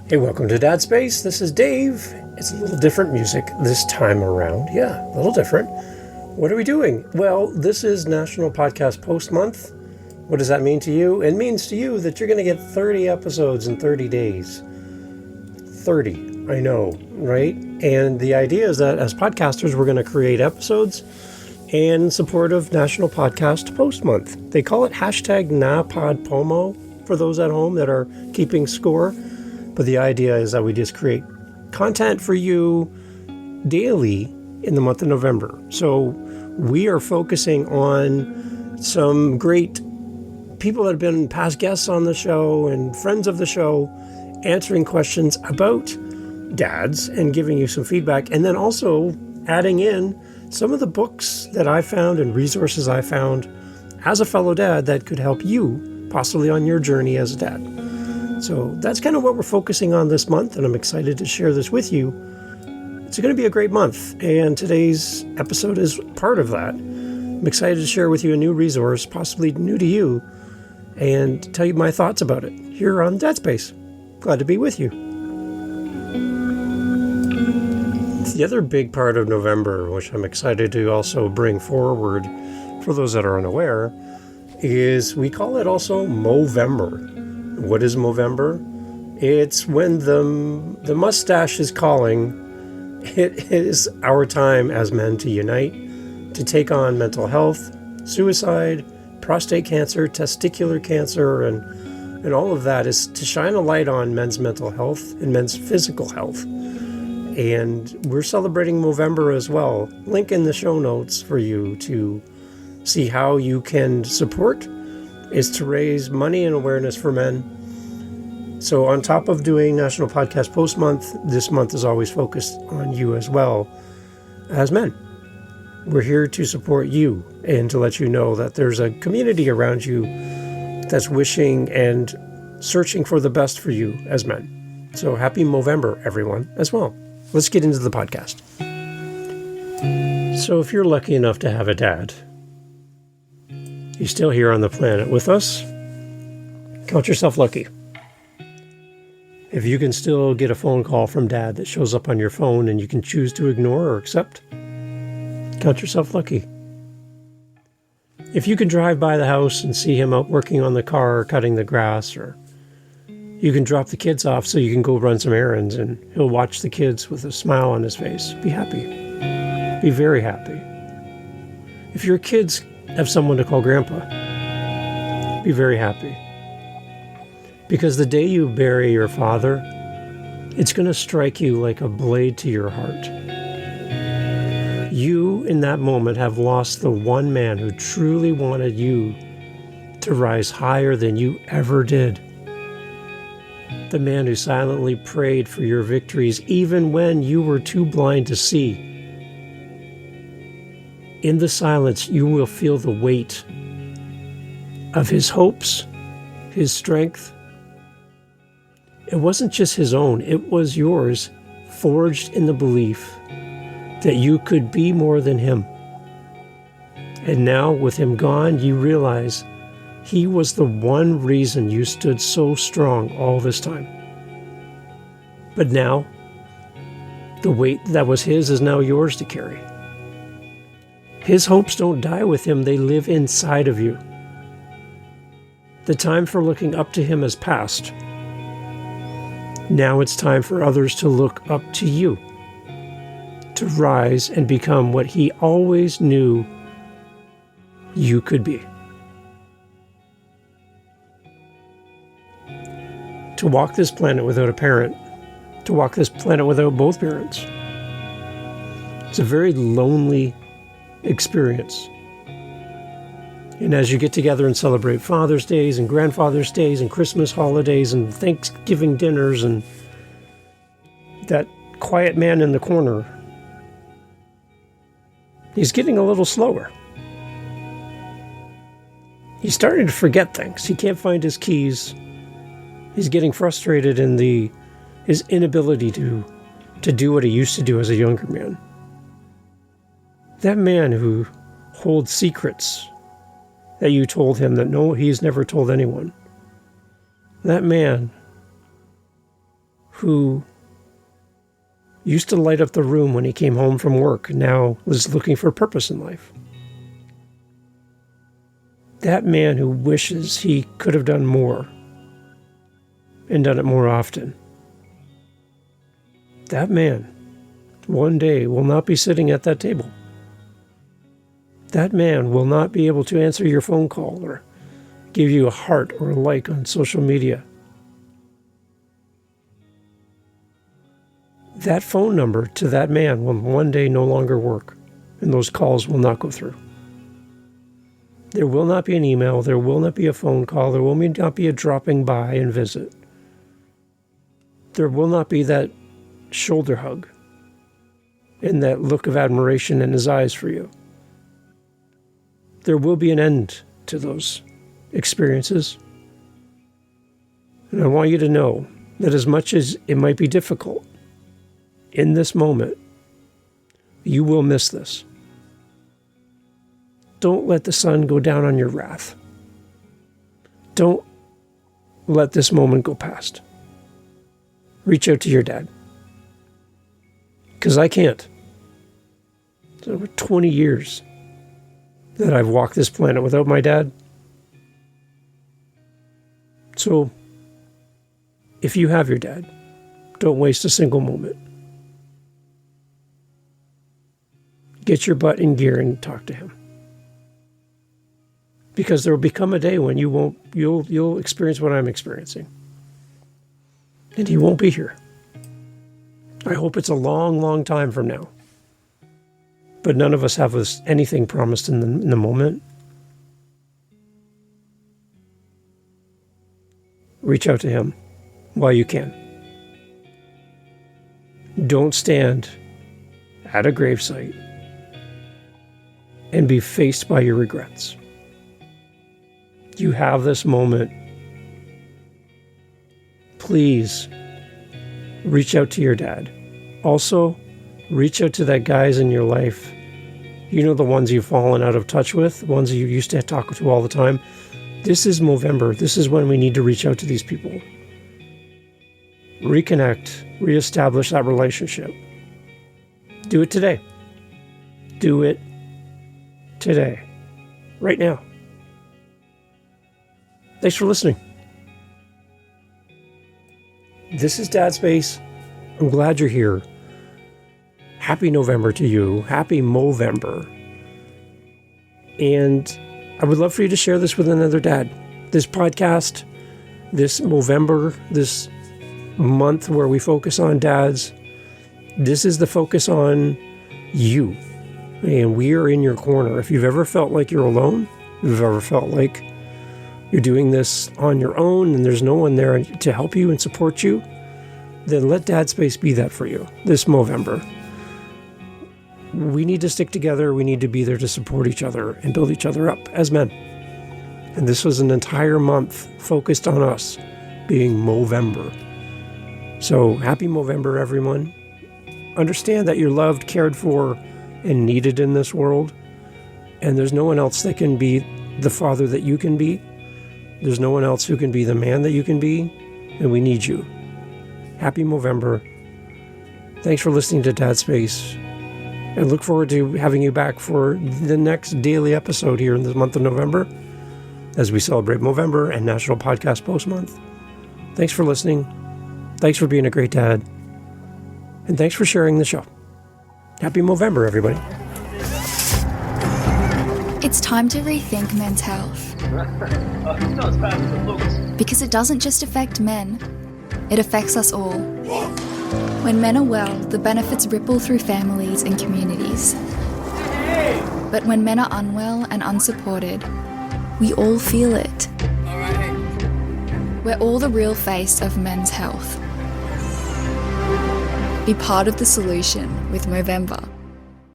Hey, welcome to Dad Space. This is Dave. It's a little different music this time around. Yeah, a little different. What are we doing? Well, this is National Podcast Post Month. What does that mean to you? It means to you that you're going to get 30 episodes in 30 days. 30, I know, right? And the idea is that as podcasters, we're going to create episodes in support of National Podcast Post Month. They call it hashtag #NaPodPomo for those at home that are keeping score. But the idea is that we just create content for you daily in the month of November. So we are focusing on some great people that have been past guests on the show and friends of the show, answering questions about dads and giving you some feedback. And then also adding in some of the books that I found and resources I found as a fellow dad that could help you possibly on your journey as a dad. So that's kind of what we're focusing on this month, and I'm excited to share this with you. It's going to be a great month, and today's episode is part of that. I'm excited to share with you a new resource, possibly new to you, and tell you my thoughts about it here on Dad Space. Glad to be with you. The other big part of November, which I'm excited to also bring forward for those that are unaware, is we call it also Movember. What is Movember? It's when the mustache is calling. It is our time as men to unite, to take on mental health, suicide, prostate cancer, testicular cancer, and all of that is to shine a light on men's mental health and men's physical health. And we're celebrating Movember as well. Link in the show notes for you to see how you can support is to raise money and awareness for men. So on top of doing National Podcast Post Month, this month is always focused on you as well as men. We're here to support you and to let you know that there's a community around you that's wishing and searching for the best for you as men. So happy Movember, everyone, as well. Let's get into the podcast. So if you're lucky enough to have a dad, you're still here on the planet with us, count yourself lucky. If you can still get a phone call from dad that shows up on your phone and you can choose to ignore or accept, count yourself lucky. If you can drive by the house and see him out working on the car or cutting the grass, or you can drop the kids off so you can go run some errands and he'll watch the kids with a smile on his face, be happy. Be very happy. If your kids have someone to call grandpa, be very happy. Because the day you bury your father, it's going to strike you like a blade to your heart. You, in that moment, have lost the one man who truly wanted you to rise higher than you ever did. The man who silently prayed for your victories even when you were too blind to see. In the silence, you will feel the weight of his hopes, his strength. It wasn't just his own, it was yours, forged in the belief that you could be more than him. And now, with him gone, you realize he was the one reason you stood so strong all this time. But now, the weight that was his is now yours to carry. His hopes don't die with him, they live inside of you. The time for looking up to him has passed. Now it's time for others to look up to you, to rise and become what he always knew you could be. To walk this planet without a parent, to walk this planet without both parents, it's a very lonely experience. And as you get together and celebrate Father's Days and Grandfather's Days and Christmas holidays and Thanksgiving dinners and that quiet man in the corner, he's getting a little slower. He's starting to forget things. He can't find his keys. He's getting frustrated in his inability to do what he used to do as a younger man. That man who holds secrets that you told him that no, he's never told anyone. That man who used to light up the room when he came home from work, now was looking for purpose in life. That man who wishes he could have done more and done it more often. That man one day will not be sitting at that table. That man will not be able to answer your phone call or give you a heart or a like on social media. That phone number to that man will one day no longer work, and those calls will not go through. There will not be an email, there will not be a phone call, there will not be a dropping by and visit. There will not be that shoulder hug and that look of admiration in his eyes for you. There will be an end to those experiences. And I want you to know that as much as it might be difficult, in this moment, you will miss this. Don't let the sun go down on your wrath. Don't let this moment go past. Reach out to your dad. Because I can't. It's over 20 years that I've walked this planet without my dad. So, if you have your dad, don't waste a single moment. Get your butt in gear and talk to him. Because there will become a day when you'll experience what I'm experiencing. And he won't be here. I hope it's a long, long time from now. But none of us have anything promised in the moment. Reach out to him while you can. Don't stand at a gravesite and be faced by your regrets. You have this moment. Please reach out to your dad. Also, reach out to that guys in your life. You know, the ones you've fallen out of touch with, the ones you used to talk to all the time. This is Movember. This is when we need to reach out to these people. Reconnect, reestablish that relationship. Do it today. Do it today. Right now. Thanks for listening. This is Dad Space. I'm glad you're here. Happy November to you. Happy Movember. And I would love for you to share this with another dad. This podcast, this Movember, this month where we focus on dads, this is the focus on you. And we are in your corner. If you've ever felt like you're alone, if you've ever felt like you're doing this on your own and there's no one there to help you and support you, then let Dad Space be that for you this Movember. We need to stick together. We need to be there to support each other and build each other up as men. And this was an entire month focused on us being Movember. So happy Movember, everyone. Understand that you're loved, cared for, and needed in this world. And there's no one else that can be the father that you can be. There's no one else who can be the man that you can be. And we need you. Happy Movember. Thanks for listening to Dad Space. And look forward to having you back for the next daily episode here in the month of November as we celebrate Movember and National Podcast Post Month. Thanks for listening. Thanks for being a great dad. And thanks for sharing the show. Happy Movember, everybody. It's time to rethink men's health. Because it doesn't just affect men, it affects us all. When men are well, the benefits ripple through families and communities. But when men are unwell and unsupported, we all feel it. We're all the real face of men's health. Be part of the solution with Movember.